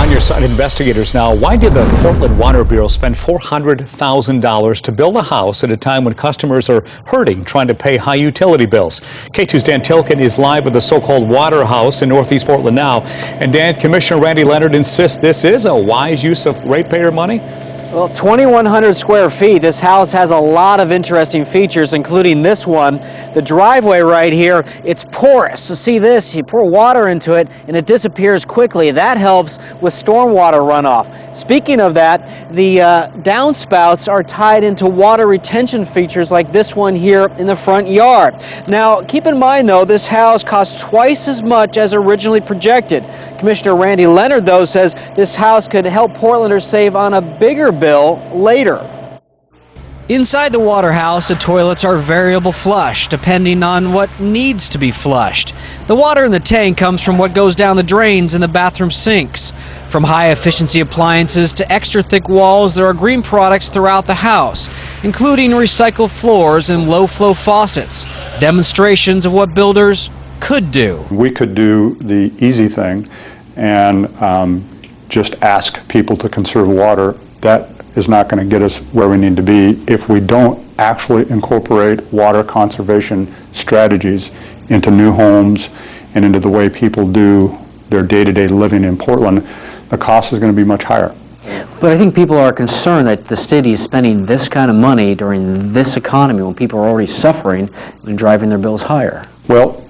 on your side, investigators now. Why did the Portland Water Bureau spend $400,000 to build a house at a time when customers are hurting trying to pay high utility bills? K2's Dan Tilkin is live at the so-called Water House in Northeast Portland now. And Dan, Commissioner Randy Leonard insists this is a wise use of ratepayer money. Well, 2,100 square feet. This house has a lot of interesting features, including this one. The driveway right here, it's porous. So see this, you pour water into it and it disappears quickly. That helps with stormwater runoff. Speaking of that, the downspouts are tied into water retention features like this one here in the front yard. Now, keep in mind though, this house costs twice as much as originally projected. Commissioner Randy Leonard, though, says this house could help Portlanders save on a bigger bill later. Inside the water house, the toilets are variable flush, depending on what needs to be flushed. The water in the tank comes from what goes down the drains in the bathroom sinks. From high-efficiency appliances to extra-thick walls, there are green products throughout the house, including recycled floors and low-flow faucets, demonstrations of what builders could do. We could do the easy thing and just ask people to conserve water. That is not going to get us where we need to be if we don't actually incorporate water conservation strategies into new homes and into the way people do their day-to-day living in Portland. The cost is going to be much higher. But I think people are concerned that the city is spending this kind of money during this economy when people are already suffering and driving their bills higher. Well,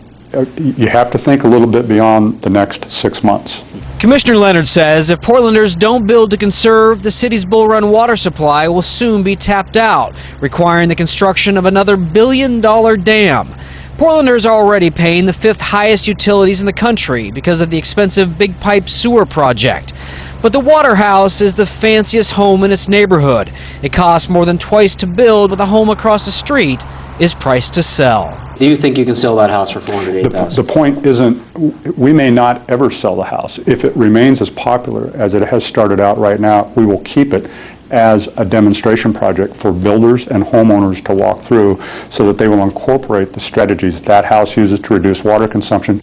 you have to think a little bit beyond the next 6 months. Commissioner Leonard says if Portlanders don't build to conserve, the city's Bull Run water supply will soon be tapped out, requiring the construction of another billion-dollar dam. Portlanders are already paying the 5th highest utilities in the country because of the expensive Big Pipe sewer project. But the Water House is the fanciest home in its neighborhood. It costs more than twice to build, but the home across the street is priced to sell. Do you think you can sell that house for $408,000? The point isn't, we may not ever sell the house. If it remains as popular as it has started out right now, we will keep it as a demonstration project for builders and homeowners to walk through so that they will incorporate the strategies that house uses to reduce water consumption.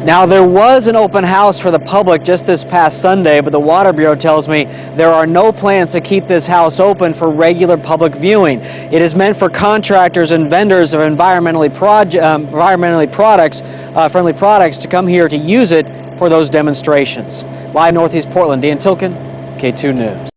Now, there was an open house for the public just this past Sunday, but the Water Bureau tells me there are no plans to keep this house open for regular public viewing. It is meant for contractors and vendors of friendly products to come here to use it for those demonstrations. Live Northeast Portland, Dan Tilkin, K2 News.